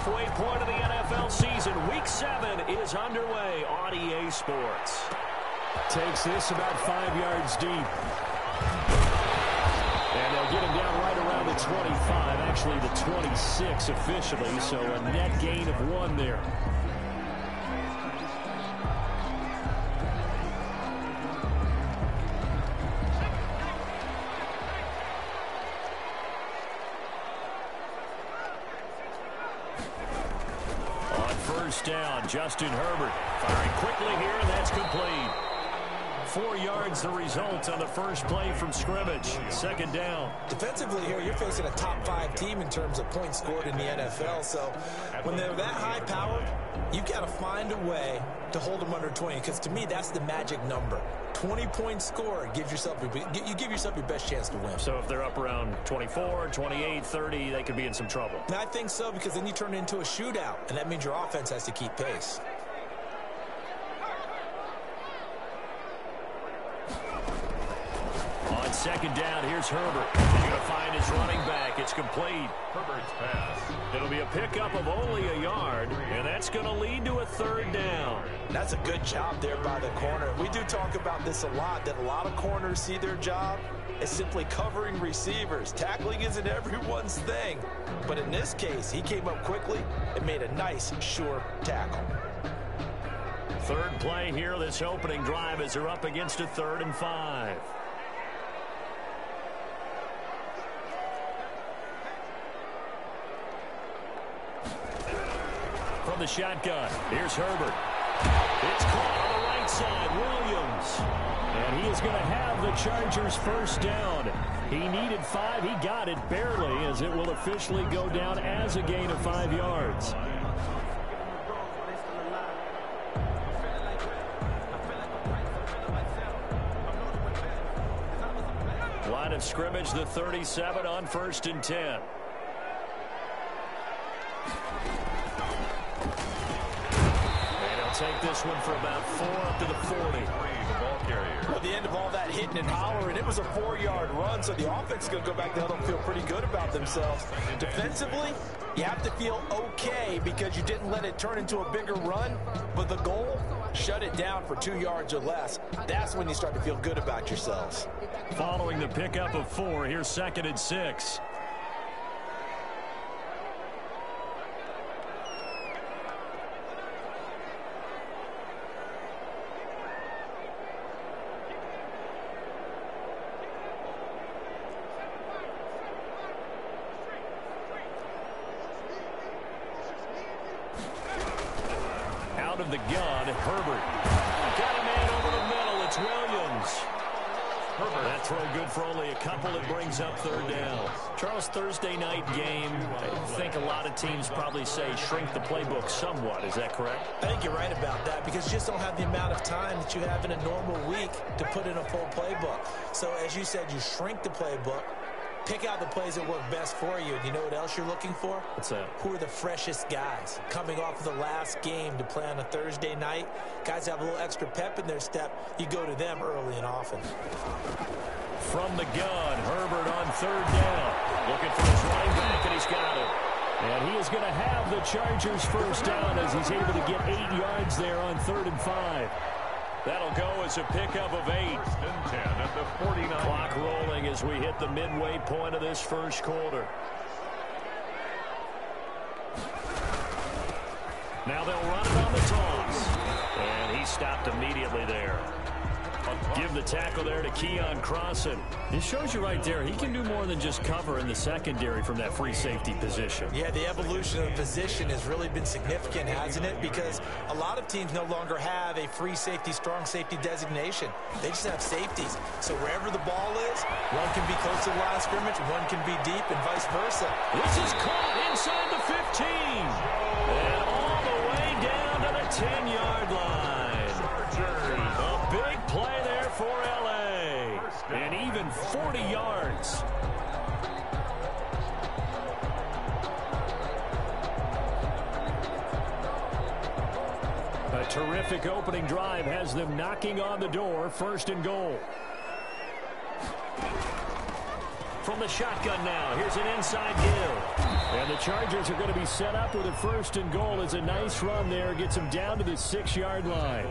halfway point of the NFL season. Week 7 is underway on EA Sports. Takes this about 5 yards deep. And they'll get him down right around the 25, actually the 26 officially, so a net gain of 1 there. First down, Justin Herbert firing quickly here, and that's complete. 4 yards the result on the first play from scrimmage. Second down. Defensively here, you're facing a top 5 team in terms of points scored in the NFL. So when they're that high powered, you've got to find a way to hold them under 20. Because to me, that's the magic number. 20 points scored gives yourself you give yourself your best chance to win. So if they're up around 24, 28, 30, they could be in some trouble. And I think so, because then you turn it into a shootout, and that means your offense has to keep pace. On second down, here's Herbert. He's going to find his running back. It's complete. Herbert's pass. It'll be a pickup of only a yard, and that's going to lead to a third down. That's a good job there by the corner. We do talk about this a lot, that a lot of corners see their job as simply covering receivers. Tackling isn't everyone's thing. But in this case, he came up quickly and made a nice, sure tackle. Third play here, this opening drive, as they're up against a 3rd and 5. From the shotgun, here's Herbert. It's caught on the right side, Williams. And he is going to have the Chargers first down. He needed 5. He got it barely, as it will officially go down as a gain of 5 yards. Line of scrimmage, the 37 on 1st and 10. Take this one for about 4 up to the 40. At the end of all that hitting and hollering, it was a 4-yard run, so the offense is going to go back there and feel pretty good about themselves. Defensively, you have to feel okay because you didn't let it turn into a bigger run, but the goal, shut it down for 2 yards or less. That's when you start to feel good about yourselves. Following the pickup of 4, here's 2nd and 6. Of the gun, Herbert. Got a man over the middle. It's Williams. Herbert. That throw good for only a couple. It brings up 3rd down. Charles, Thursday night game, I think a lot of teams probably say shrink the playbook somewhat. Is that correct? I think you're right about that, because you just don't have the amount of time that you have in a normal week to put in a full playbook. So as you said, you shrink the playbook. Pick out the plays that work best for you. And you know what else you're looking for? What's that? Who are the freshest guys coming off of the last game to play on a Thursday night? Guys have a little extra pep in their step. You go to them early and often. From the gun, Herbert on 3rd down. Looking for his running back, and he's got it. And he is going to have the Chargers first down as he's able to get 8 yards there on 3rd and 5. That'll go as a pickup of 8. 10 at the 49. Clock rolling as we hit the midway point of this first quarter. Now they'll run it on the toss. And he stopped immediately there. Give the tackle there to Keon Crossan. It shows you right there, he can do more than just cover in the secondary from that free safety position. Yeah, the evolution of the position has really been significant, hasn't it? Because a lot of teams no longer have a free safety, strong safety designation. They just have safeties. So wherever the ball is, one can be close to the line of scrimmage, one can be deep, and vice versa. This is caught inside the 15. And all the way down to the 10-yard line. A big play there for L.A. And even 40 yards. A terrific opening drive has them knocking on the door. 1st and goal. From the shotgun now, here's an inside give. And the Chargers are going to be set up with a 1st and goal. It's a nice run there. Gets them down to the 6-yard line.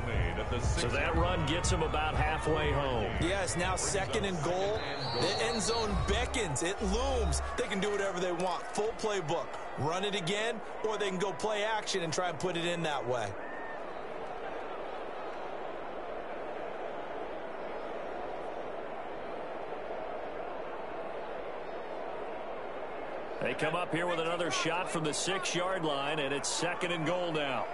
So that run gets them about halfway home. Yeah, it's now 2nd and goal. The end zone beckons. It looms. They can do whatever they want. Full playbook. Run it again, or they can go play action and try and put it in that way. They come up here with another shot from the 6-yard line, and it's 2nd and goal now.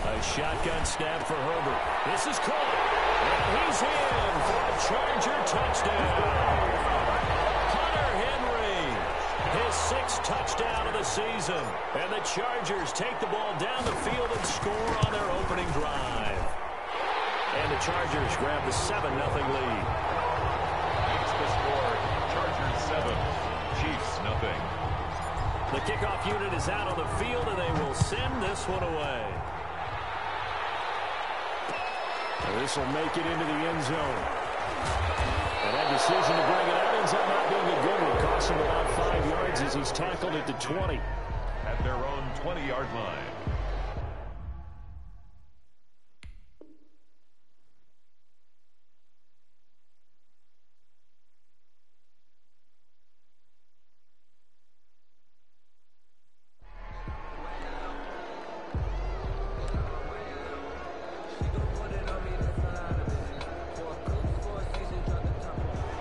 A shotgun snap for Herbert. This is caught, and he's in for a Charger touchdown. His 6th touchdown of the season. And the Chargers take the ball down the field and score on their opening drive. And the Chargers grab the 7-0 lead. Makes the score. Chargers 7, Chiefs nothing. The kickoff unit is out on the field, and they will send this one away. And this will make it into the end zone. And that decision to bring it out ends up not being a good one. Costs him about 5 yards as he's tackled at the 20. At their own 20-yard line.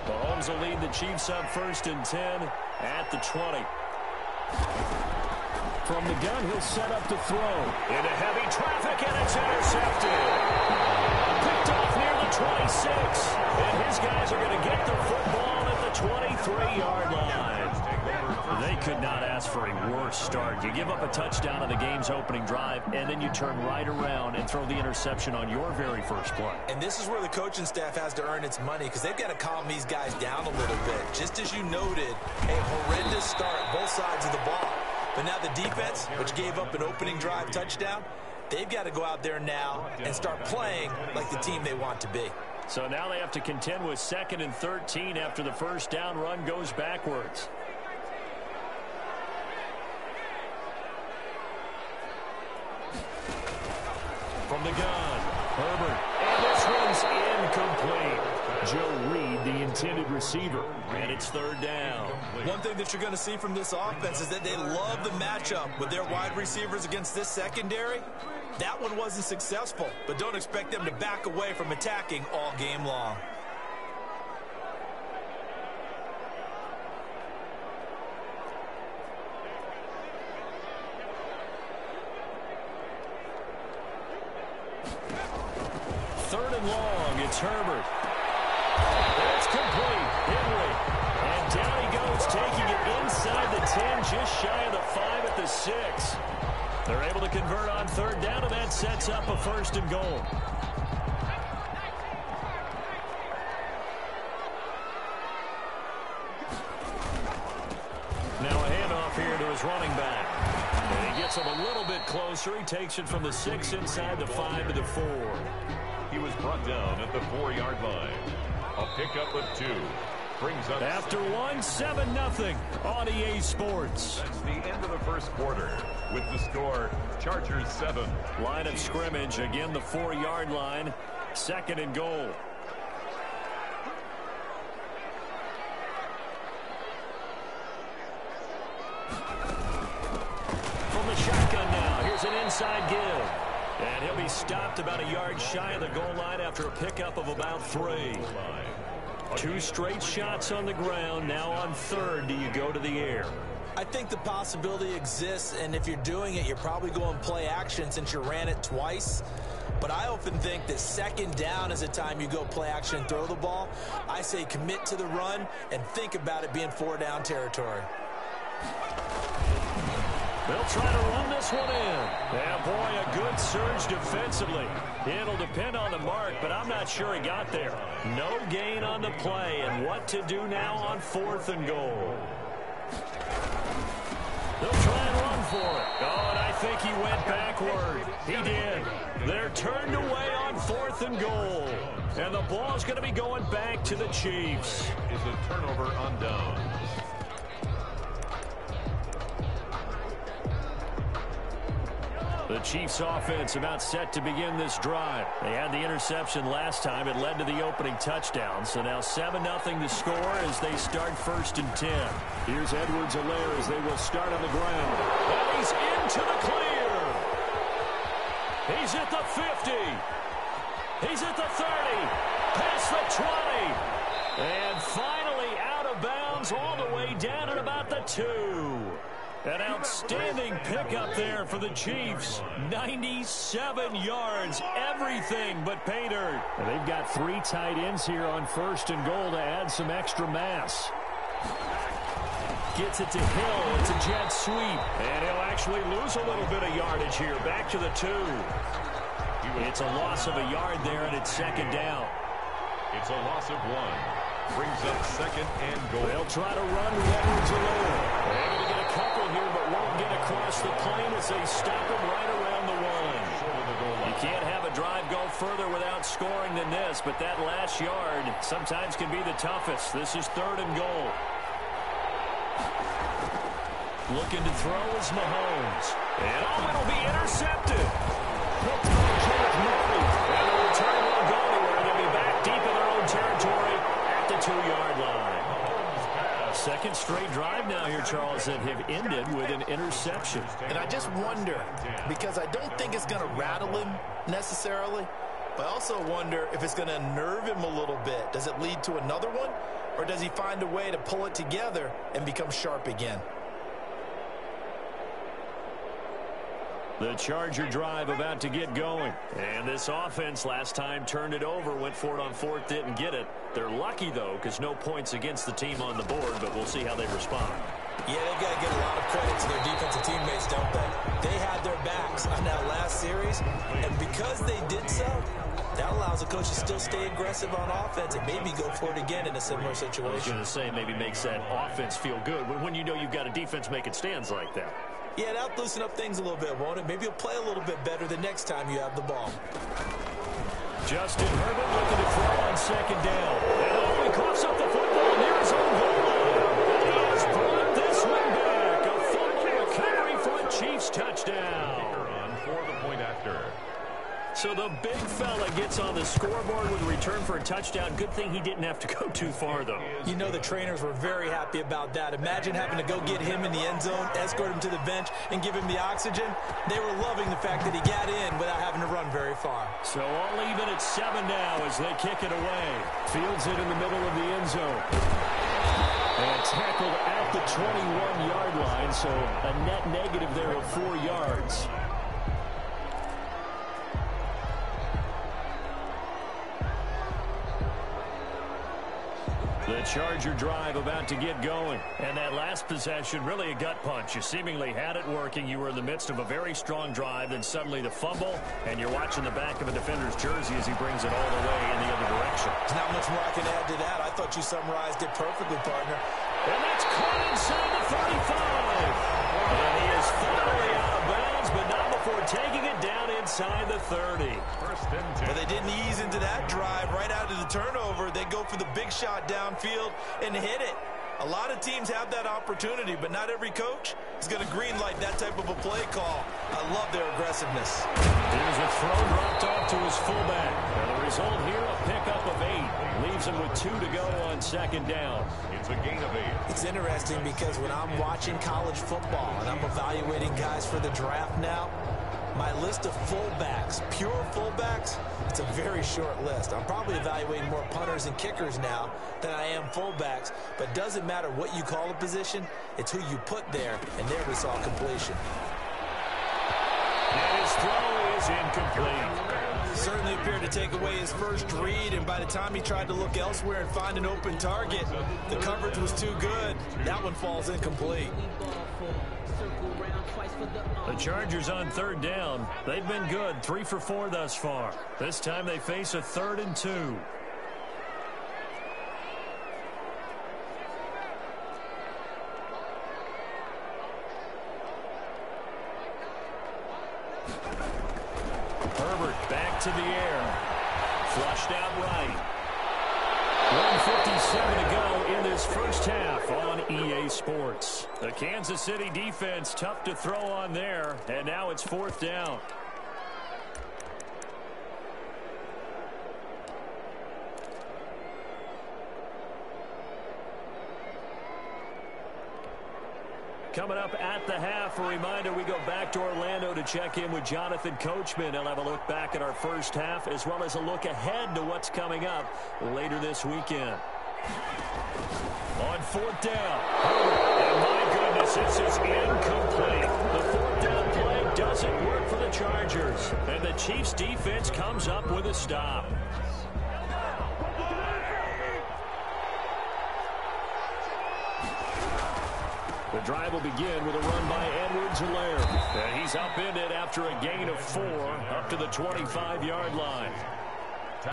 Mahomes will lead the Chiefs up 1st and 10 at the 20. From the gun, he'll set up to throw. Into heavy traffic, and it's intercepted. Picked off near the 26. And his guys are going to get the football at the 23-yard line. They could not ask for a worse start. You give up a touchdown on the game's opening drive, and then you turn right around and throw the interception on your very first play. And this is where the coaching staff has to earn its money, because they've got to calm these guys down a little bit. Just as you noted, a horrendous start, both sides of the ball. But now the defense, which gave up an opening drive touchdown, they've got to go out there now and start playing like the team they want to be. So now they have to contend with 2nd and 13 after the first down run goes backwards. From the gun, Herbert, and this one's incomplete. Joe Reed, the intended receiver, and it's 3rd down. One thing that you're going to see from this offense is that they love the matchup with their wide receivers against this secondary. That one wasn't successful, but don't expect them to back away from attacking all game long. Third and long, it's Herbert. It's complete. Henry. And down he goes, taking it inside the 10, just shy of the 5 at the 6. They're able to convert on 3rd down, and that sets up a 1st and goal. Now a handoff here to his running back. And he gets him a little bit closer. He takes it from the 6 inside the 5 to the 4. He was brought down at the 4-yard line. A pickup of 2. Brings up after 7-0 on EA Sports. That's the end of the first quarter. With the score, Chargers 7. Line of scrimmage, again the 4-yard line. 2nd and goal. From the shotgun now, here's an inside give. And he'll be stopped about a yard shy of the goal line after a pickup of about 3. 2 straight shots on the ground. Now on 3rd, do you go to the air? I think the possibility exists, and if you're doing it, you're probably going play action since you ran it twice. But I often think that 2nd down is a time you go play action and throw the ball. I say commit to the run and think about it being 4-down territory. They'll try to run this one in. Yeah, boy, a good surge defensively. It'll depend on the mark, but I'm not sure he got there. No gain on the play, and what to do now on 4th and goal. for it. Oh, and I think he went backward. He did. They're turned away on 4th and goal. And the ball's going to be going back to the Chiefs. Is a turnover on downs. The Chiefs offense about set to begin this drive. They had the interception last time. It led to the opening touchdown. So now 7-0 to score as they start 1st and 10. Here's Edwards-Helaire as they will start on the ground. And he's into the clear. He's at the 50. He's at the 30. Past the 20. And finally out of bounds all the way down at about the 2. An outstanding pickup there for the Chiefs. 97 yards, everything but pay dirt. And they've got 3 tight ends here on 1st and goal to add some extra mass. Gets it to Hill. It's a jet sweep. And he'll actually lose a little bit of yardage here. Back to the 2. It's a loss of a yard there, and it's 2nd down. It's a loss of 1. Brings up 2nd and goal. They'll try to run with Edwards-Helaire. They're going to get a couple here, but won't get across the plane as they stop him right around the 1. You can't have a drive go further without scoring than this, but that last yard sometimes can be the toughest. This is 3rd and goal. Looking to throw is Mahomes. And it'll be intercepted. And the return won't go anywhere. They'll be back deep in their own territory at the 2-yard line. 2nd straight drive now here, Charles, that have ended with an interception. And I just wonder, because I don't think it's going to rattle him necessarily, but I also wonder if it's going to unnerve him a little bit. Does it lead to another one, or does he find a way to pull it together and become sharp again? The Charger drive about to get going. And this offense last time turned it over, went for it on 4th, didn't get it. They're lucky, though, because no points against the team on the board, but we'll see how they respond. Yeah, they've got to give a lot of credit to their defensive teammates, don't they? They had their backs on that last series, and because they did so, that allows the coach to still stay aggressive on offense and maybe go for it again in a similar situation. I was going to say, maybe makes that offense feel good when you know you've got a defense making stands like that. Yeah, that'll loosen up things a little bit, won't it? Maybe you'll play a little bit better the next time you have the ball. Justin Herbert looking to throw on 2nd down. And he coughs up the football near his own goal line. And he has brought this one back. A fumble recovery for a Chiefs touchdown. On for the point after. So the big fella gets on the scoreboard with a return for a touchdown. Good thing he didn't have to go too far, though. You know the trainers were very happy about that. Imagine having to go get him in the end zone, escort him to the bench, and give him the oxygen. They were loving the fact that he got in without having to run very far. So all even at 7 now as they kick it away. Fields it in the middle of the end zone. And tackled at the 21-yard line, so a net negative there of 4 yards. The Charger drive about to get going. And that last possession, really a gut punch. You seemingly had it working. You were in the midst of a very strong drive, then suddenly the fumble, and you're watching the back of a defender's jersey as he brings it all the way in the other direction. There's not much more I can add to that. I thought you summarized it perfectly, partner. And that's caught inside the 35. And he is finally out of bounds, but not before taking it down inside the 30. But they didn't ease into that drive right out of the turnover. They go for the big shot downfield and hit it. A lot of teams have that opportunity, but not every coach is going to greenlight that type of a play call. I love their aggressiveness. Here's a throw dropped off to his fullback. And the result here, a pickup of 8. Leaves him with 2 to go on 2nd down. It's a gain of 8. It's interesting because when I'm watching college football and I'm evaluating guys for the draft now, my list of fullbacks, pure fullbacks, it's a very short list. I'm probably evaluating more punters and kickers now than I am fullbacks, but it doesn't matter what you call a position, it's who you put there, and there we saw completion. And his throw is incomplete. Certainly appeared to take away his first read, and by the time he tried to look elsewhere and find an open target, the coverage was too good. That one falls incomplete. The Chargers on 3rd down. They've been good, 3 for 4 thus far. This time they face a 3rd and 2. Herbert back to the air. Flushed out right. 1:57 to go in this first half on EA Sports. The Kansas City defense tough to throw on there, and now it's 4th down. Coming up at the half, a reminder, we go back to Orlando to check in with Jonathan Coachman. He'll have a look back at our first half as well as a look ahead to what's coming up later this weekend. On 4th down, and my goodness, this is incomplete. The 4th down play doesn't work for the Chargers, and the Chiefs defense comes up with a stop. The drive will begin with a run by Edwards-Helaire. And he's upended after a gain of 4 up to the 25-yard line.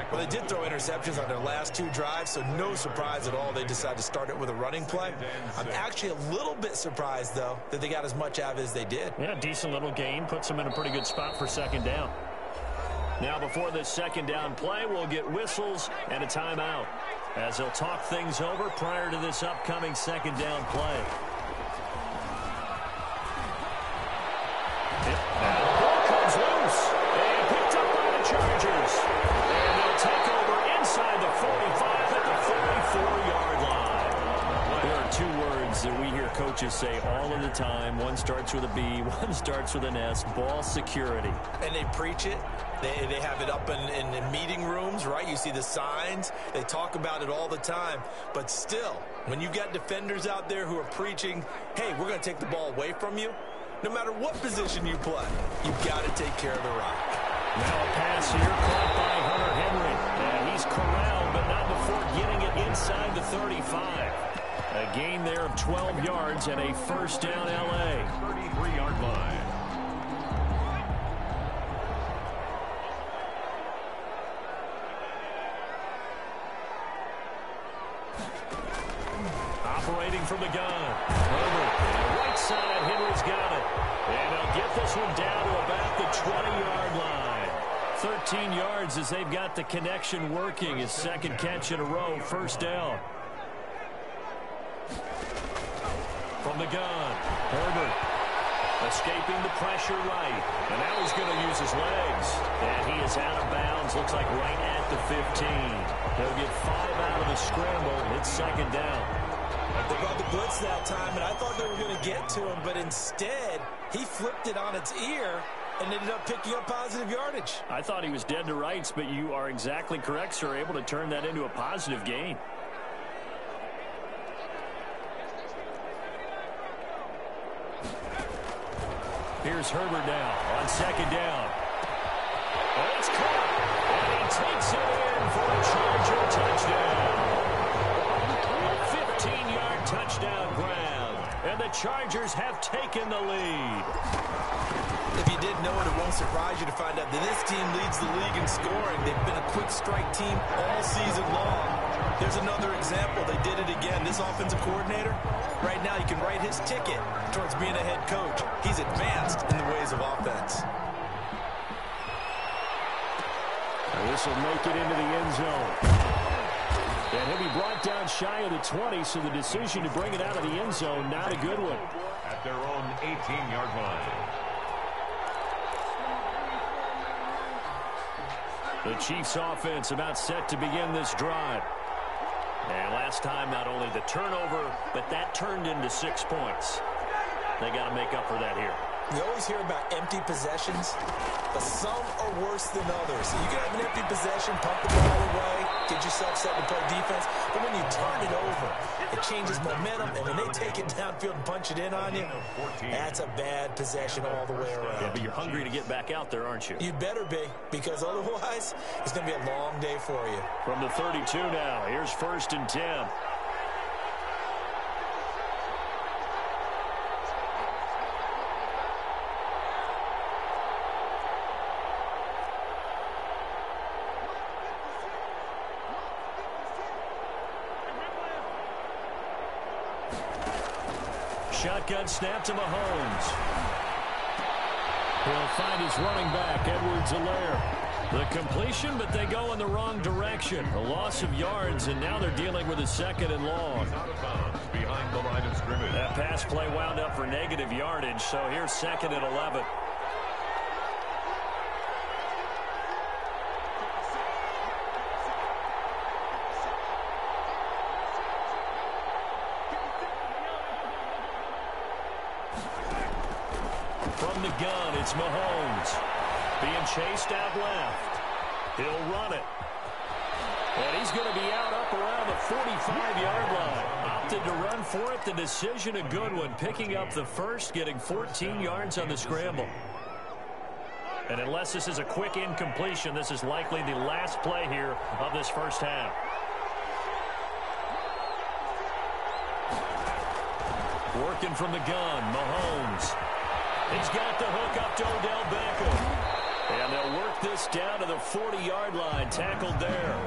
Well, they did throw interceptions on their last 2 drives, so no surprise at all they decided to start it with a running play. I'm actually a little bit surprised, though, that they got as much out of it as they did. Yeah, decent little gain. Puts them in a pretty good spot for 2nd down. Now, before this 2nd down play, we'll get whistles and a timeout as they'll talk things over prior to this upcoming 2nd down play. Now the ball comes loose and picked up by the Chargers. And they'll take over inside the 45 at the 44-yard line. There are 2 words that we hear coaches say all of the time. One starts with a B, one starts with an S, ball security. And they preach it. They have it up in meeting rooms, right? You see the signs. They talk about it all the time. But still, when you've got defenders out there who are preaching, hey, we're going to take the ball away from you, no matter what position you play, you've got to take care of the rock. Now a pass here caught by Hunter Henry. And he's corralled, but not before getting it inside the 35. A gain there of 12 yards and a 1st down L.A. 33-yard line. Operating from the gun. Herbert, right side, Henry's got it. And they'll get this one down to about the 20-yard line. 13 yards as they've got the connection working. His 2nd catch in a row, 1st down. From the gun, Herbert escaping the pressure right. And now he's going to use his legs. And he is out of bounds, looks like right at the 15. They'll get 5 out of the scramble. It's 2nd down. They brought the blitz that time, and I thought they were going to get to him, but instead, he flipped it on its ear and ended up picking up positive yardage. I thought he was dead to rights, but you are exactly correct, sir, able to turn that into a positive gain. Here's Herbert now on 2nd down. Oh, it's caught, and he takes it in for a Charger touchdown. 15-yard touchdown grab, and the Chargers have taken the lead. If you didn't know it, it won't surprise you to find out that this team leads the league in scoring. They've been a quick strike team all season long. Here's another example. They did it again. This offensive coordinator, right now you can write his ticket towards being a head coach. He's advanced in the ways of offense. And this will make it into the end zone. And he'll be brought down shy of the 20, so the decision to bring it out of the end zone, not a good one. At their own 18-yard line. The Chiefs offense about set to begin this drive. And last time, not only the turnover, but that turned into 6 points. They got to make up for that here. We always hear about empty possessions, but some are worse than others. So you can have an empty possession, pump the ball away, get yourself set to play defense, but when you turn it over, it changes momentum, and when they take it downfield and punch it in on you, that's a bad possession all the way around. Yeah, but you're hungry to get back out there, aren't you? You better be, because otherwise, it's going to be a long day for you. From the 32 now, here's 1st and 10. Shotgun snap to Mahomes. He'll find his running back, Edwards-Helaire. The completion, but they go in the wrong direction. A loss of yards, and now they're dealing with a second and long. Out of bounds behind the line of scrimmage. That pass play wound up for negative yardage, so here's second and 11. From the gun, it's Mahomes. Being chased out left. He'll run it. And he's going to be out up around the 45-yard line. Opted to run for it. The decision a good one. Picking up the first, getting 14 yards on the scramble. And unless this is a quick incompletion, this is likely the last play here of this first half. Working from the gun, Mahomes. He's got the hook up to Odell Beckham. And they'll work this down to the 40-yard line, tackled there.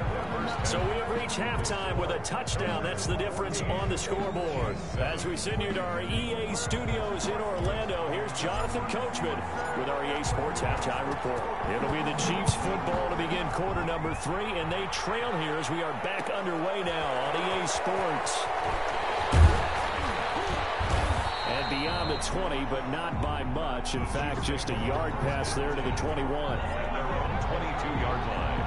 So we have reached halftime with a touchdown. That's the difference on the scoreboard. As we send you to our EA studios in Orlando, here's Jonathan Coachman with our EA Sports Halftime Report. It'll be the Chiefs football to begin quarter number 3, and they trail here as we are back underway now on EA Sports. And beyond the 20, but not by much. In fact, just a yard pass there to the 21. And they're on 22-yard line.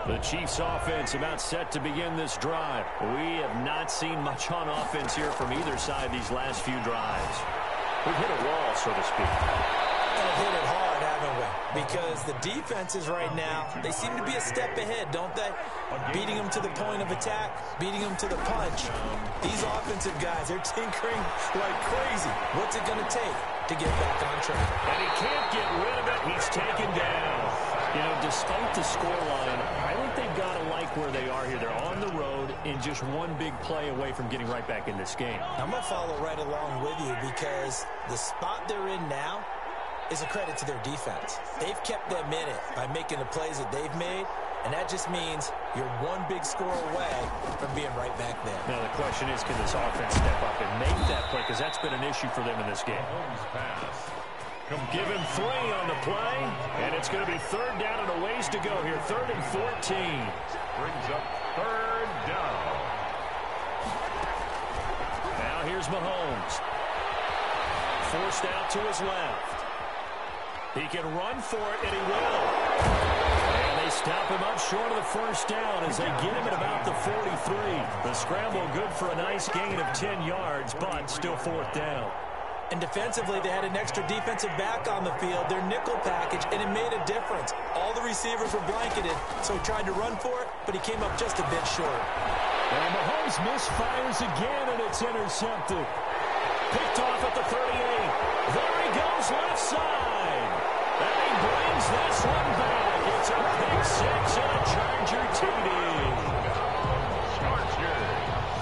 The Chiefs offense about set to begin this drive. We have not seen much on offense here from either side these last few drives. We've hit a wall, so to speak. Hit it hard, haven't we? Because the defenses right now, they seem to be a step ahead, don't they? Beating them to the point of attack, beating them to the punch. These offensive guys, they're tinkering like crazy. What's it going to take to get back on track? And he can't get rid of it. He's taken down. You know, despite the scoreline, I think they've got to like where they are here. They're on the road and just one big play away from getting right back in this game. I'm going to follow right along with you because the spot they're in now is a credit to their defense. They've kept them in it by making the plays that they've made, and that just means you're one big score away from being right back there. Now the question is, can this offense step up and make that play? Because that's been an issue for them in this game. Mahomes pass. Give him 3 on the play, and it's going to be third down and a ways to go here. 3rd and 14. Brings up third down. Now here's Mahomes. Forced out to his left. He can run for it, and he will. And they stop him up short of the first down as they get him at about the 43. The scramble good for a nice gain of 10 yards, but still 4th down. And defensively, they had an extra defensive back on the field, their nickel package, and it made a difference. All the receivers were blanketed, so he tried to run for it, but he came up just a bit short. And Mahomes misfires again, and it's intercepted. Picked off at the 38. There he goes, left side. And he brings this one back. It's a pick 6 and a Charger TD.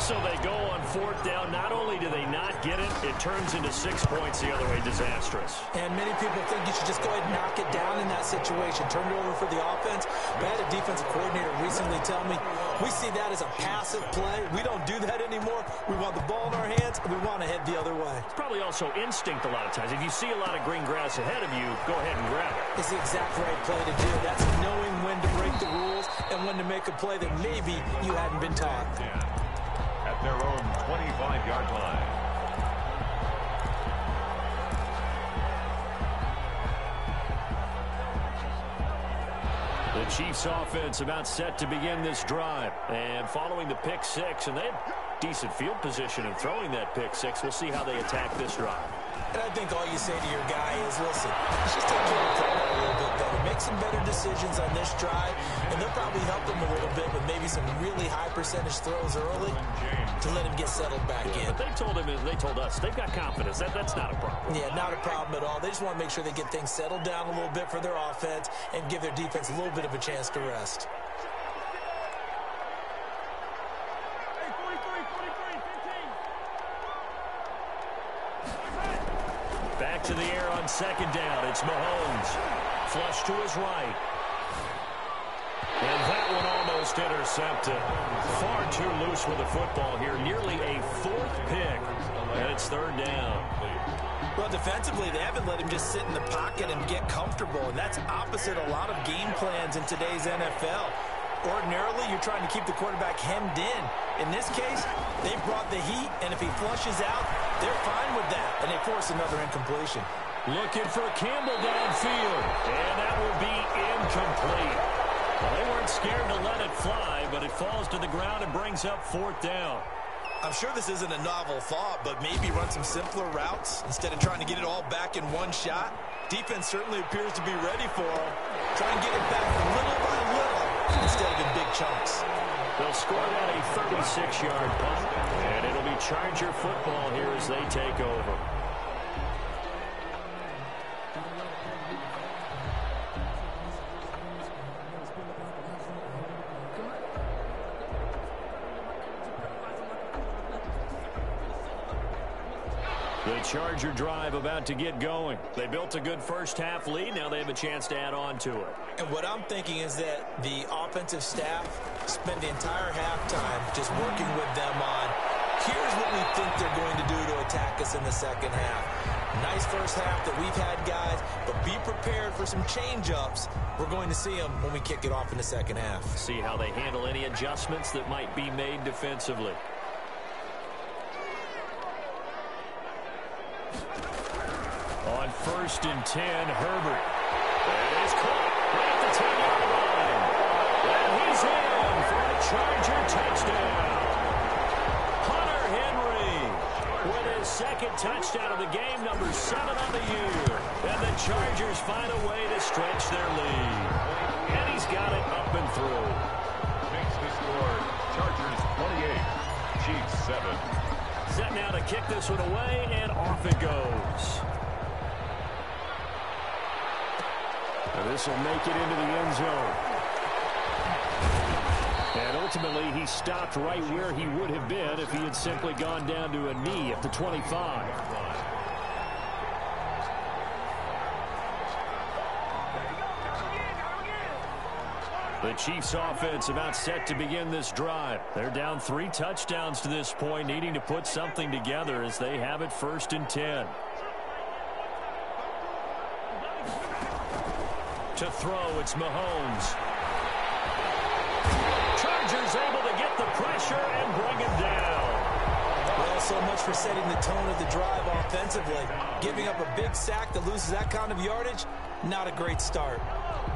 So they go on 4th down. Not only do they not get it, it turns into 6 points the other way. Disastrous. And many people think you should just go ahead and knock it down in that situation. Turn it over for the offense. But I had a defensive coordinator recently tell me, we see that as a passive play. We don't do that anymore. We want the ball in our hands, and we want to head the other way. It's probably also instinct a lot of times. If you see a lot of green grass ahead of you, go ahead and grab it. It's the exact right play to do. That's knowing when to break the rules and when to make a play that maybe you hadn't been taught. At their own 25-yard line. The Chiefs offense about set to begin this drive. And following the pick 6, and they have decent field position in throwing that pick 6. We'll see how they attack this drive. And I think all you say to your guy is, listen, let's just take care of the football a little bit better. Make some better decisions on this drive, and they'll probably help him a little bit with maybe some really high percentage throws early to let him get settled back in. But they told him, they told us, they've got confidence. That's not a problem. Yeah, not a problem at all. They just want to make sure they get things settled down a little bit for their offense and give their defense a little bit of a chance to rest. Back to the air on 2nd down. It's Mahomes. Flush to his right. almost intercepted. Far too loose with the football here. Nearly a fourth pick. And it's third down. Well, defensively, they haven't let him just sit in the pocket and get comfortable, and that's opposite a lot of game plans in today's NFL. Ordinarily, you're trying to keep the quarterback hemmed in. In this case, they brought the heat, and if he flushes out, they're fine with that, and they force another incompletion. Looking for Campbell downfield, and that will be incomplete. Well, they weren't scared to let it fly, but it falls to the ground and brings up fourth down. I'm sure this isn't a novel thought, but maybe run some simpler routes instead of trying to get it all back in one shot. Defense certainly appears to be ready for him. Try and get it back little by little instead of in big chunks. They'll score that a 36-yard punt, and it'll be Charger football here as they take over. The Charger drive about to get going. They built a good first-half lead. Now they have a chance to add on to it. And what I'm thinking is that the offensive staff spend the entire halftime just working with them on, here's what we think they're going to do to attack us in the second half. Nice first half that we've had, guys, but be prepared for some change-ups. We're going to see them when we kick it off in the second half. See how they handle any adjustments that might be made defensively. On 1st and 10, Herbert. And it's caught right at the 10-yard line. And he's in for a Charger touchdown. Hunter Henry with his second touchdown of the game, number 7 on the year. And the Chargers find a way to stretch their lead. And he's got it up and through. Makes the score. Chargers 28, Chiefs 7. Set now to kick this one away, and off it goes. And this will make it into the end zone. And ultimately, he stopped right where he would have been if he had simply gone down to a knee at the 25. The Chiefs offense about set to begin this drive. They're down 3 touchdowns to this point, needing to put something together as they have it 1st and 10. To throw, it's Mahomes. Chargers able to get the pressure and bring him down. Well, so much for setting the tone of the drive offensively. Giving up a big sack that loses that kind of yardage, not a great start.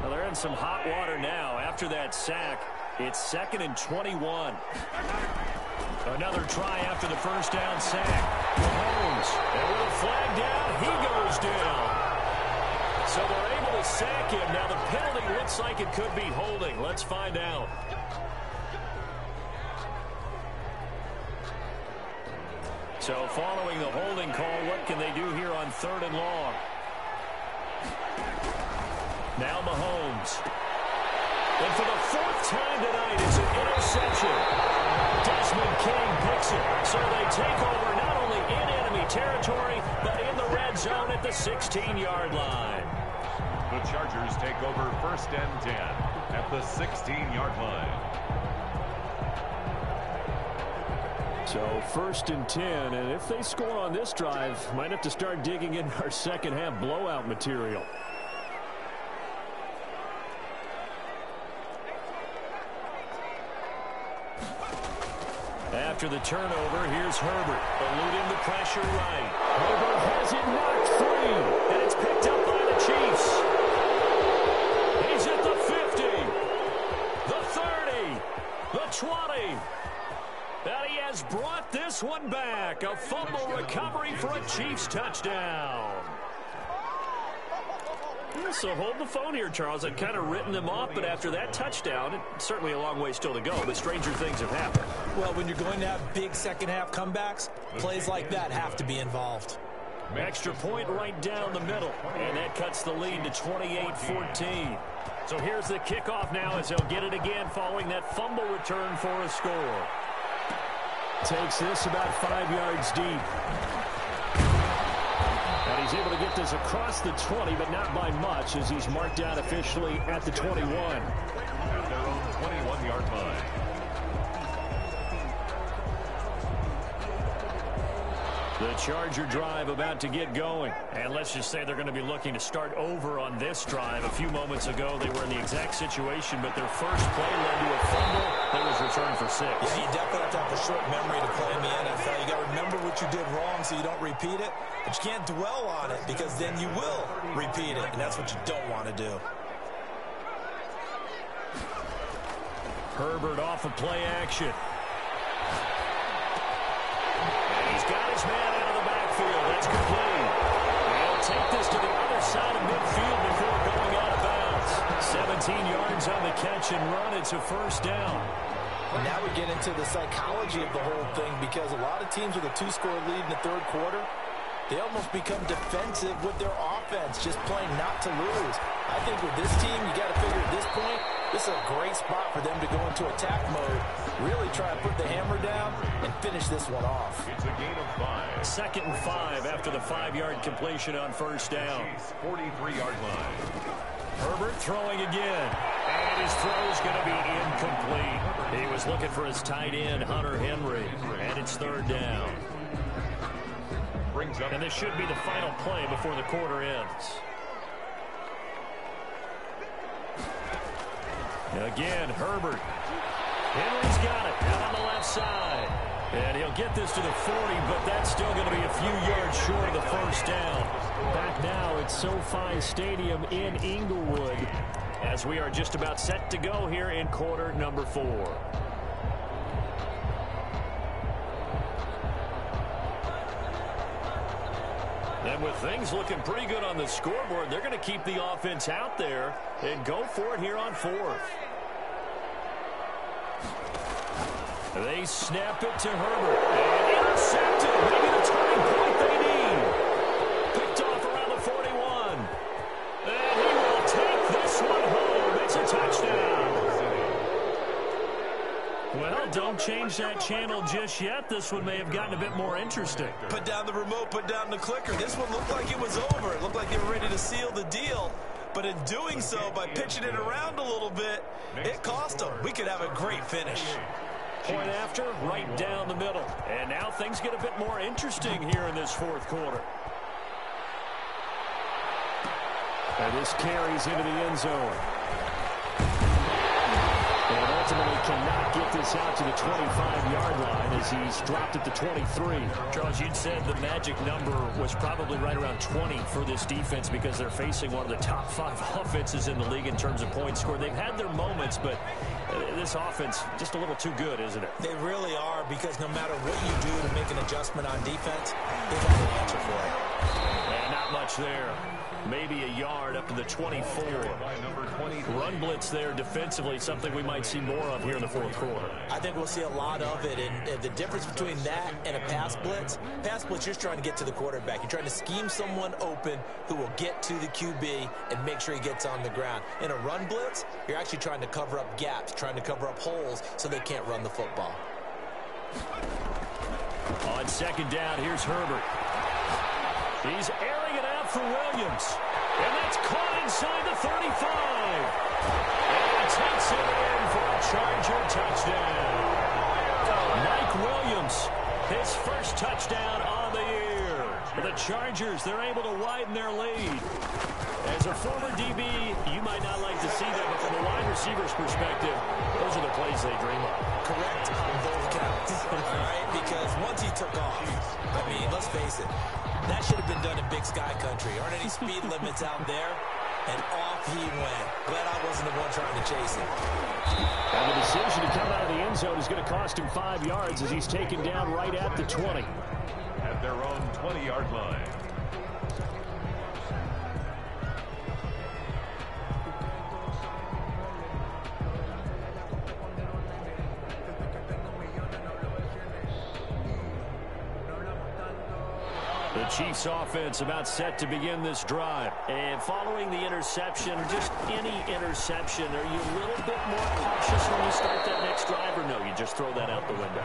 Well, they're in some hot water now. After that sack, it's 2nd and 21. Another try after the first down sack. Mahomes, and with a flag down, he goes down. So they're able to sack him. Now the penalty looks like it could be holding. Let's find out. So following the holding call, what can they do here on 3rd and long? Now Mahomes. And for the 4th time tonight, it's an interception. Desmond King picks it. So they take over not only in enemy territory, but in the red zone at the 16-yard line. The Chargers take over 1st and 10 at the 16-yard line. So 1st and 10, and if they score on this drive, might have to start digging in our second half blowout material. After the turnover, here's Herbert, eluding the pressure right. Herbert has it knocked free, and it's picked up by the Chiefs. He's at the 50, the 30, the 20. And he has brought this one back. A fumble recovery for a Chiefs touchdown. So hold the phone here, Charles. I'd kind of written them off, but after that touchdown, it's certainly a long way still to go, but stranger things have happened. Well, when you're going to have big second-half comebacks, plays like that have to be involved. Extra point right down the middle, and that cuts the lead to 28-14. So here's the kickoff now as they'll get it again following that fumble return for a score. Takes this about 5 yards deep. And he's able to get this across the 20, but not by much as he's marked out officially at the 21. At their own 21-yard line. The Charger drive about to get going. And let's just say they're going to be looking to start over on this drive. A few moments ago, they were in the exact situation, but their first play led to a fumble that was returned for 6. Yeah, you definitely have to have a short memory to play in the NFL. You got to remember what you did wrong so you don't repeat it. But you can't dwell on it because then you will repeat it, and that's what you don't want to do. Herbert off of play action. Got his man out of the backfield. That's complete. He'll take this to the other side of midfield before going out of bounds. 17 yards on the catch and run. It's a first down. And now we get into the psychology of the whole thing because a lot of teams with a 2-score lead in the third quarter, they almost become defensive with their offense, just playing not to lose. I think with this team, you got to figure at this point, this is a great spot for them to go into attack mode, really try to put the hammer down and finish this one off. It's a gain of 5. 2nd and 5 after the 5-yard completion on first down. 43-yard line. Herbert throwing again. And his throw is going to be incomplete. He was looking for his tight end, Hunter Henry. And it's 3rd down. And this should be the final play before the quarter ends. Again, Herbert. Henry's got it out on the left side. And he'll get this to the 40, but that's still going to be a few yards short of the first down. Back now at SoFi Stadium in Inglewood as we are just about set to go here in quarter number 4. And with things looking pretty good on the scoreboard, they're going to keep the offense out there and go for it here on 4th. They snap it to Herbert. And intercepted. Maybe the turning point they need. Picked off around the 41. And he will take this one home. It's a touchdown. Well, don't change that channel just yet. This one may have gotten a bit more interesting. Put down the remote, put down the clicker. This one looked like it was over. It looked like they were ready to seal the deal. But in doing so, by pitching it around a little bit, it cost them. We could have a great finish. Point after, right down the middle. And now things get a bit more interesting here in this 4th quarter. And this carries into the end zone. And ultimately cannot get this out to the 25-yard line as he's dropped at the 23. Charles, you'd said the magic number was probably right around 20 for this defense because they're facing one of the top 5 offenses in the league in terms of points scored. They've had their moments, but this offense just a little too good, isn't it? They really are because no matter what you do to make an adjustment on defense, they've got an answer for it. And not much there. Maybe a yard up to the 24. Run blitz there defensively, something we might see more of here in the 4th quarter. I think we'll see a lot of it. And the difference between that and a pass blitz, you're trying to get to the quarterback. You're trying to scheme someone open who will get to the QB and make sure he gets on the ground. In a run blitz, you're actually trying to cover up gaps, trying to cover up holes so they can't run the football. On 2nd down, here's Herbert. He's airing it out for Williams. And that's caught inside the 35. And he takes it in for a Charger touchdown. Mike Williams, his first touchdown on the year. The Chargers, they're able to widen their lead. As a former DB, you might not like to see that, but from a wide receiver's perspective, those are the plays they dream of. Correct on both counts. All right, because once he took off, I mean, let's face it, that should have been done in Big Sky Country. Aren't any speed limits out there? And off he went. Glad I wasn't the one trying to chase him. And the decision to come out of the end zone is going to cost him 5 yards as he's taken down right at the 20. At their own 20-yard line. The Chiefs offense about set to begin this drive. And following the interception, just any interception, are you a little bit more cautious when you start that next drive, or no, you just throw that out the window?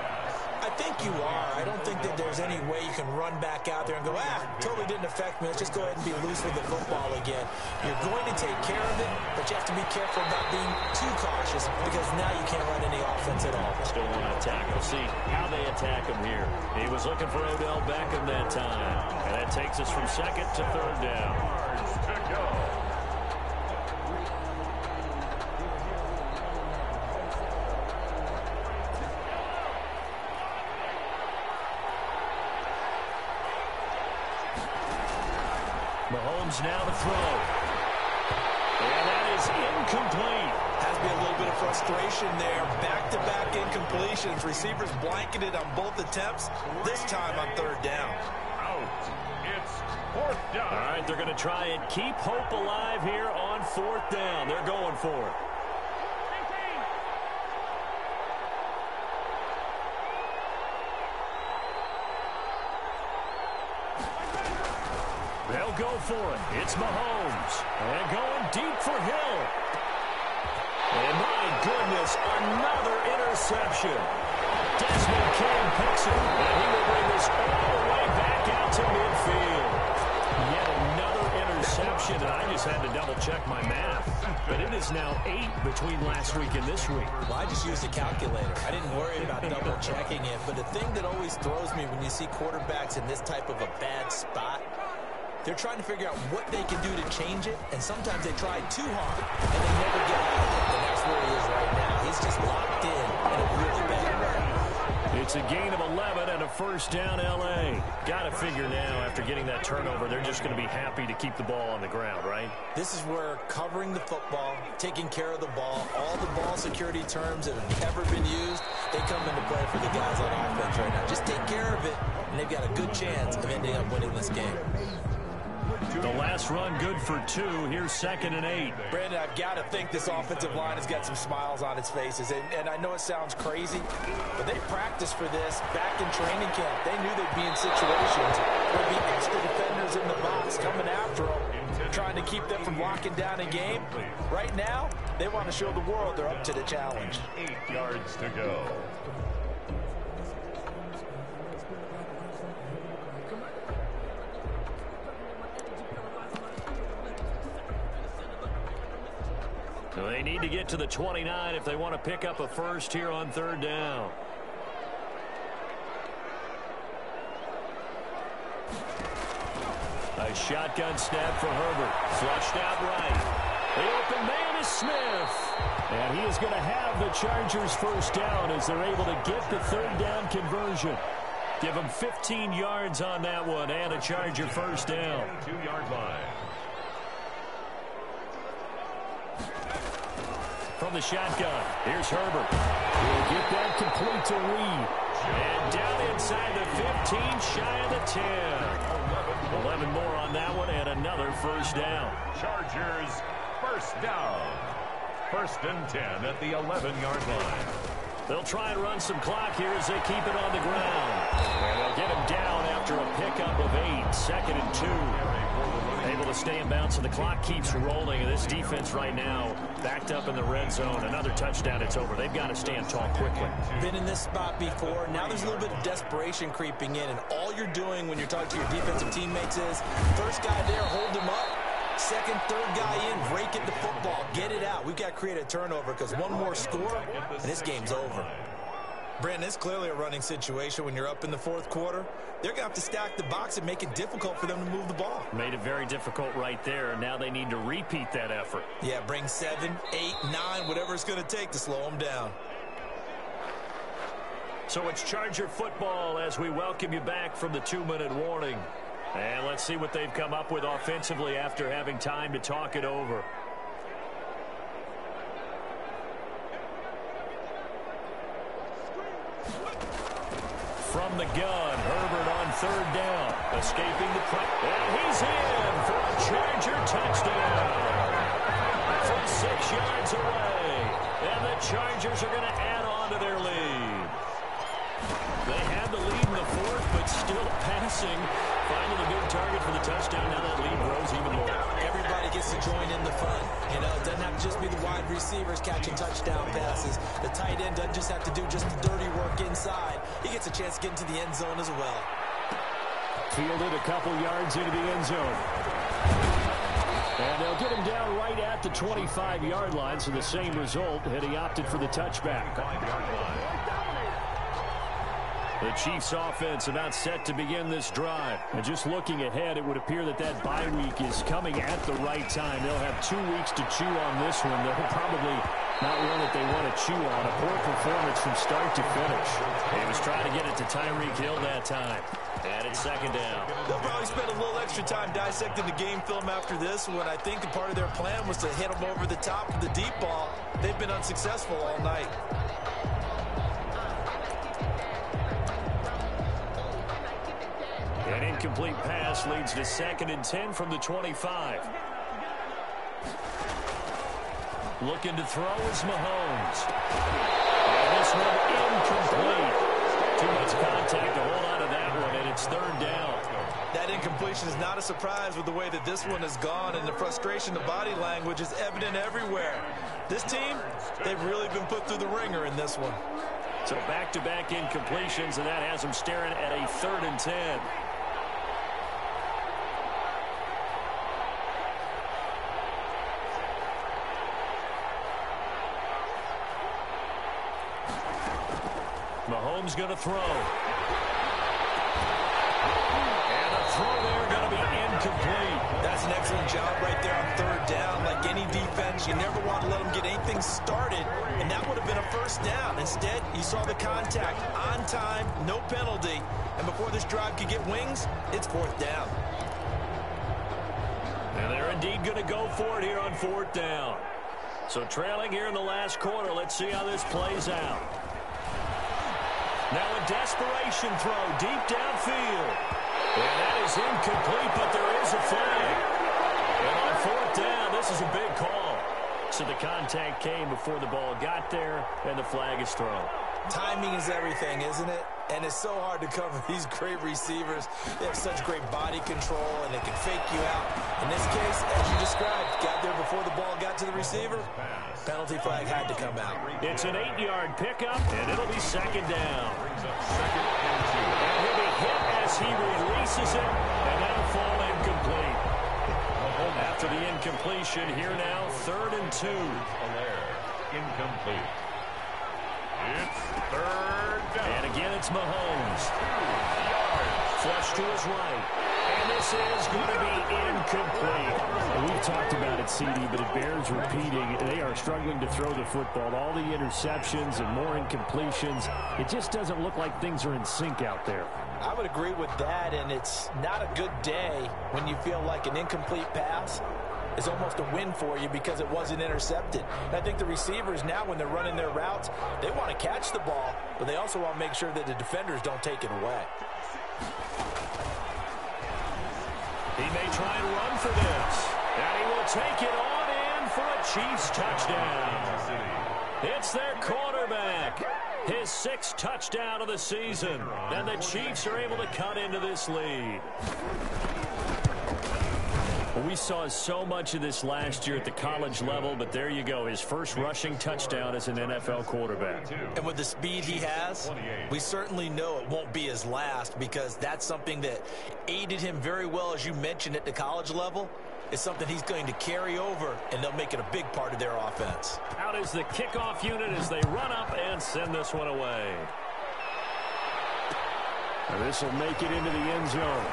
I think you are. I don't think that there's any way you can run back out there and go, totally didn't affect me. Let's just go ahead and be loose with the football again. You're going to take care of it, but you have to be careful about being too cautious because now you can't run any offense at all. Still want to attack. We'll see how they attack him here. He was looking for Odell Beckham that time. And that takes us from second to third down. To go. Mahomes now to throw. And that is incomplete. Has to be a little bit of frustration there. Back-to-back incompletions. Receivers blanketed on both attempts. This time on third down. Out. It's fourth down. All right, they're going to try and keep hope alive here on fourth down. They're going for it. They'll go for it. It's Mahomes. And going deep for Hill. And my goodness, another interception. Desmond King picks it. And he will bring this all the way back out to midfield. Yet another interception. And I just had to double check my math. But it is now 8 between last week and this week. Well, I just used a calculator. I didn't worry about double checking it. But the thing that always throws me when you see quarterbacks in this type of a bad spot, they're trying to figure out what they can do to change it, and sometimes they try too hard, and they never get out of it. And that's where he is right now. He's just locked in a really bad way. It's a gain of 11 and a first down, L.A. Got to figure now, after getting that turnover, they're just going to be happy to keep the ball on the ground, right? This is where covering the football, taking care of the ball, all the ball security terms that have ever been used, they come into play for the guys on offense right now. Just take care of it, and they've got a good chance of ending up winning this game. The last run good for 2. Here's 2nd and 8. Brandon, I've got to think this offensive line has got some smiles on its faces. And I know it sounds crazy, but they practiced for this back in training camp. They knew they'd be in situations where there'd be extra defenders in the box coming after them, trying to keep them from locking down a game. Right now, they want to show the world they're up to the challenge. 8 yards to go. So they need to get to the 29 if they want to pick up a first here on third down. A shotgun snap for Herbert. Flushed out right. The open man is Smith. And he is going to have the Chargers first down as they're able to get the third down conversion. Give them 15 yards on that one and a Charger first down. 2-yard line. From the shotgun, here's Herbert. He'll get that complete to Reed. And down inside the 15, shy of the 10. 11 more on that one, and another first down. Chargers, first down. 1st and 10 at the 11-yard line. They'll try and run some clock here as they keep it on the ground. And they'll get him down after a pickup of 8. 2nd and 2. Able to stay in bounds, so the clock keeps rolling. And this defense right now backed up in the red zone. Another touchdown, it's over. They've got to stand tall quickly. Been in this spot before. Now there's a little bit of desperation creeping in. And all you're doing when you're talking to your defensive teammates is, first guy there, hold him up. Second, third guy in, break it the football. Get it out. We've got to create a turnover because one more score, and this game's over. Brandon, it's clearly a running situation when you're up in the fourth quarter. They're going to have to stack the box and make it difficult for them to move the ball. Made it very difficult right there. Now they need to repeat that effort. Yeah, bring 7, 8, 9, whatever it's going to take to slow them down. So it's Charger football as we welcome you back from the 2-minute warning. And let's see what they've come up with offensively after having time to talk it over. From the gun, Herbert on third down, escaping the play. And he's in for a Charger touchdown. From 6 yards away. And the Chargers are going to add on to their lead. They had the lead in the fourth, but still passing Finding a good target for the touchdown. Now that lead grows even more. Everybody gets to join in the fun. You know, it doesn't have to just be the wide receivers catching touchdown passes. The tight end doesn't just have to do just the dirty work inside. He gets a chance to get into the end zone as well. Fielded a couple yards into the end zone. And they'll get him down right at the 25-yard line, so the same result had he opted for the touchback. The Chiefs offense about set to begin this drive. And just looking ahead, it would appear that that bye week is coming at the right time. They'll have 2 weeks to chew on this one. They'll probably not one that they want to chew on. A poor performance from start to finish. He was trying to get it to Tyreek Hill that time. And it's second down. They'll probably spend a little extra time dissecting the game film after this one. I think a part of their plan was to hit them over the top of the deep ball. They've been unsuccessful all night. An incomplete pass leads to 2nd and 10 from the 25. Looking to throw is Mahomes. And this one incomplete. Too much contact to hold on to that one, and it's 3rd down. That incompletion is not a surprise with the way that this one has gone, and the frustration, the body language is evident everywhere. This team, they've really been put through the ringer in this one. So back-to-back incompletions, and that has them staring at a 3rd and 10. Mahomes going to throw. And the throw there going to be incomplete. That's an excellent job right there on 3rd down. Like any defense, you never want to let them get anything started, and that would have been a 1st down. Instead, you saw the contact on time, no penalty, and before this drive could get wings, it's 4th down. And they're indeed going to go for it here on 4th down. So trailing here in the last quarter, let's see how this plays out. Now a desperation throw deep downfield. And that is incomplete, but there is a flag. And on 4th down, this is a big call. So the contact came before the ball got there, and the flag is thrown. Timing is everything, isn't it? And it's so hard to cover these great receivers. They have such great body control, and they can fake you out. In this case, as you described, got there before the ball got to the receiver. Penalty flag had to come out. It's an 8-yard pickup, and it'll be 2nd down. And he'll be hit as he releases it, and that'll fall incomplete. After the incompletion, here now, 3rd and 2. Incomplete. It's 3rd down. And again, it's Mahomes. Flush to his right. And this is going to be incomplete. And we've talked about it, CD, but it bears repeating. They are struggling to throw the football. All the interceptions and more incompletions. It just doesn't look like things are in sync out there. I would agree with that, and it's not a good day when you feel like an incomplete pass is almost a win for you because it wasn't intercepted. And I think the receivers now, when they're running their routes, they want to catch the ball, but they also want to make sure that the defenders don't take it away. He may try and run for this. And he will take it on in for a Chiefs touchdown. It's their quarterback. His 6th touchdown of the season. And the Chiefs are able to cut into this lead. Well, we saw so much of this last year at the college level, but there you go, his first rushing touchdown as an NFL quarterback. And with the speed he has, we certainly know it won't be his last, because that's something that aided him very well, as you mentioned, at the college level. It's something he's going to carry over, and they'll make it a big part of their offense. Out is the kickoff unit as they run up and send this one away. And this will make it into the end zone.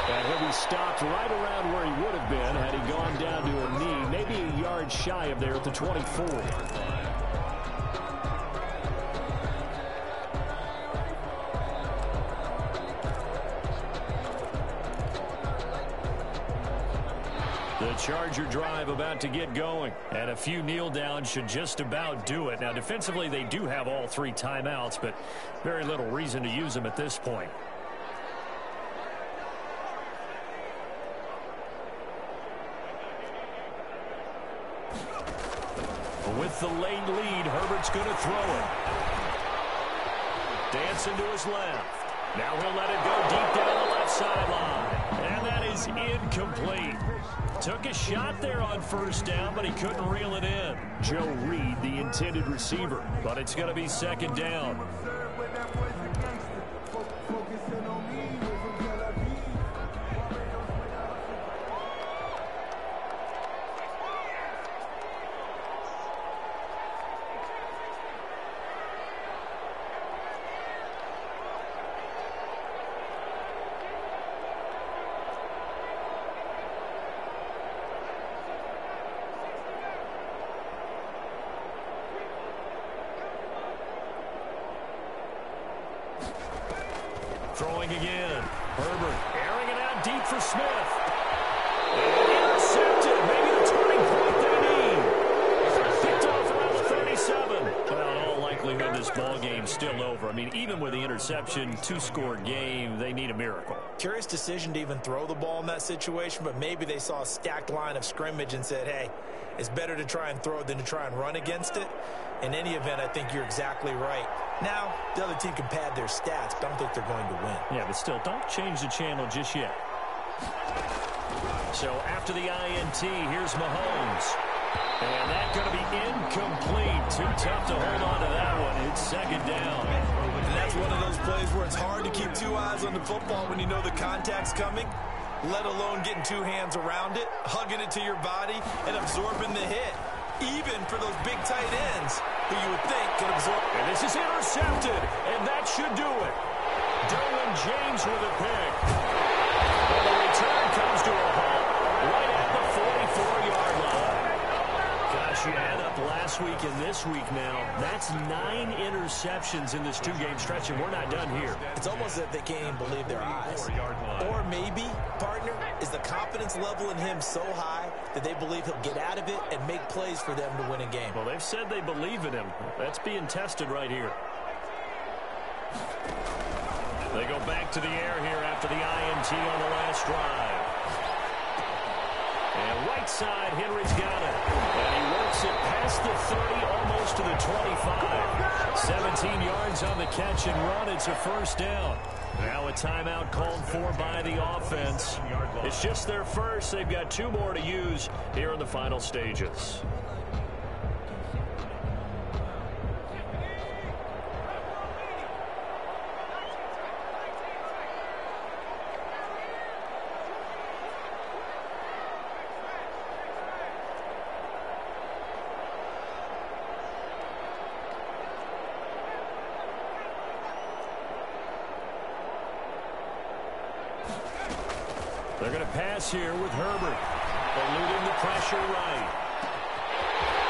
And he'll be stopped right around where he would have been had he gone down to a knee, maybe a yard shy of there at the 24. The Charger drive about to get going, and a few kneel downs should just about do it. Now, defensively, they do have all 3 timeouts, but very little reason to use them at this point. With the late lead, Herbert's going to throw it. Dancing to his left. Now he'll let it go deep down the left sideline. And that is incomplete. Took a shot there on first down, but he couldn't reel it in. Joe Reed, the intended receiver, but it's going to be second down. Throwing again. Herbert airing it out deep for Smith. And intercepted. Maybe the turning point they need. Picked off around the 37. Well, in all likelihood, this ball game's still over. I mean, even with the interception, two-score game, they need a miracle. Curious decision to even throw the ball in that situation, but maybe they saw a stacked line of scrimmage and said, hey, it's better to try and throw than to try and run against it. In any event, I think you're exactly right. Now, the other team can pad their stats, but I don't think they're going to win. Yeah, but still, don't change the channel just yet. So after the INT, here's Mahomes. And that's going to be incomplete. Too tough to hold on to that one. It's second down. And that's one of those plays where it's hard to keep two eyes on the football when you know the contact's coming, let alone getting two hands around it, hugging it to your body, and absorbing the hit. Even for those big tight ends who you would think could absorb. And this is intercepted, and that should do it. Derwin James with a pick. And the return comes to a halt right at the 44-yard line. Gosh, you add up last week and this week now. That's 9 interceptions in this two-game stretch, and we're not done here. It's almost as if they can't even believe their eyes. Or maybe, partner, is the confidence level in him so high that they believe he'll get out of it and make plays for them to win a game. Well, they've said they believe in him. That's being tested right here. They go back to the air here after the INT on the last drive. And right side, Henry's got it. And he works it past the 30, almost to the 25. 17 yards on the catch and run. It's a first down. Now a timeout called for by the offense. It's just their first. They've got 2 more to use here in the final stages. They're going to pass here with Herbert, eluding the pressure right.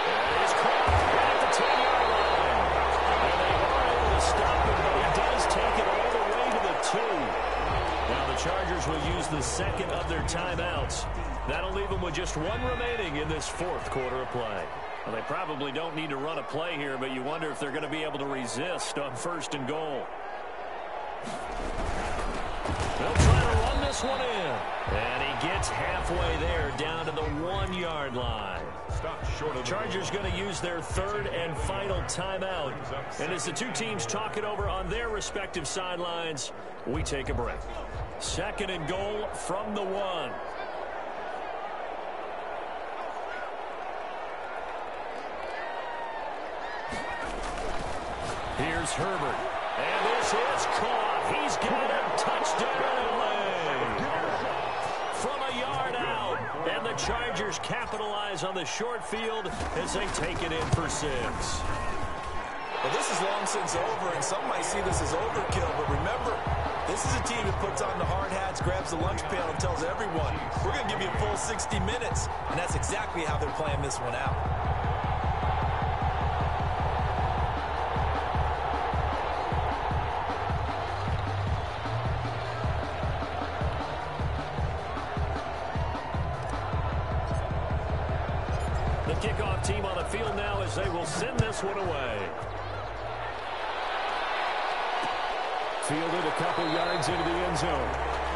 And he's caught right at the 10-yard line. And they are able to stop him, but he does take it all the way to the 2. Now the Chargers will use the second of their timeouts. That'll leave them with just 1 remaining in this 4th quarter of play. Well, they probably don't need to run a play here, but you wonder if they're going to be able to resist on 1st and goal. They'll try to run this one in. And he gets halfway there, down to the 1-yard line. Chargers going to use their 3rd and final timeout. And as the two teams talk it over on their respective sidelines, we take a break. 2nd and goal from the 1. Here's Herbert. And this is caught. He's got a touchdown. From a yard out. And the Chargers capitalize on the short field as they take it in for 6. Well, this is long since over, and some might see this as overkill, but remember, this is a team that puts on the hard hats, grabs the lunch pail, and tells everyone, we're going to give you a full 60 minutes, and that's exactly how they're playing this one out. The kickoff team on the field now as they will send this one away. Fielded a couple yards into the end zone.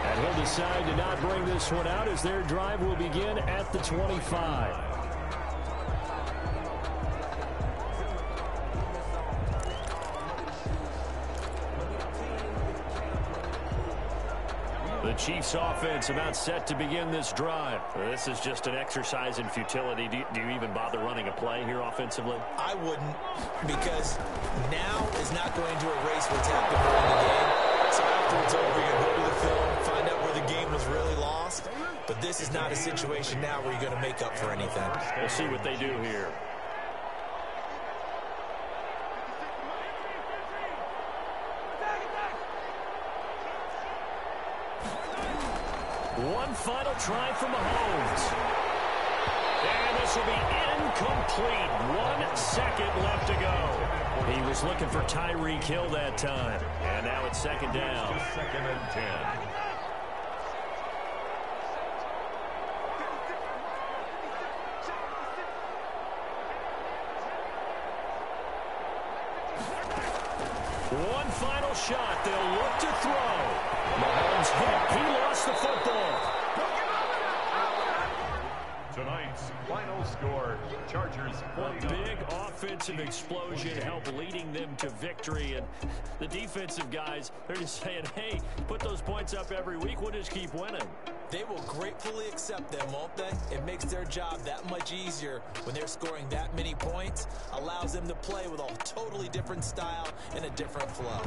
And he'll decide to not bring this one out as their drive will begin at the 25. Chiefs offense about set to begin this drive. This is just an exercise in futility. Do you even bother running a play here offensively? I wouldn't, because now is not going to erase what's happened during the game. So after it's over, you're going to go to the film, find out where the game was really lost. But this is not a situation now where you're going to make up for anything. We'll see what they do here. One final try from Mahomes. And this will be incomplete. 1 second left to go. He was looking for Tyreek Hill that time. And now it's second down. 2nd and 10. One final shot. They'll look to throw. Mahomes hit. He lost the football. Tonight's final score, Chargers 49. A big offensive explosion helped leading them to victory. And the defensive guys, they're just saying, hey, put those points up every week. We'll just keep winning. They will gratefully accept them, won't they? It makes their job that much easier when they're scoring that many points. Allows them to play with a totally different style and a different flow.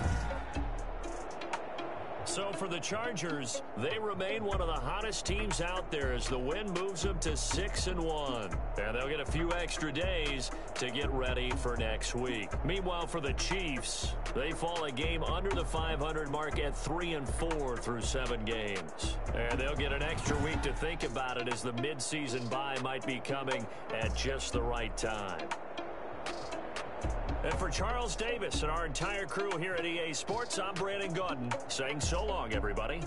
So for the Chargers, they remain one of the hottest teams out there as the win moves them to 6-1. And they'll get a few extra days to get ready for next week. Meanwhile, for the Chiefs, they fall a game under the 500 mark at 3-4 through 7 games. And they'll get an extra week to think about it as the midseason bye might be coming at just the right time. And for Charles Davis and our entire crew here at EA Sports, I'm Brandon Gaudin saying so long, everybody.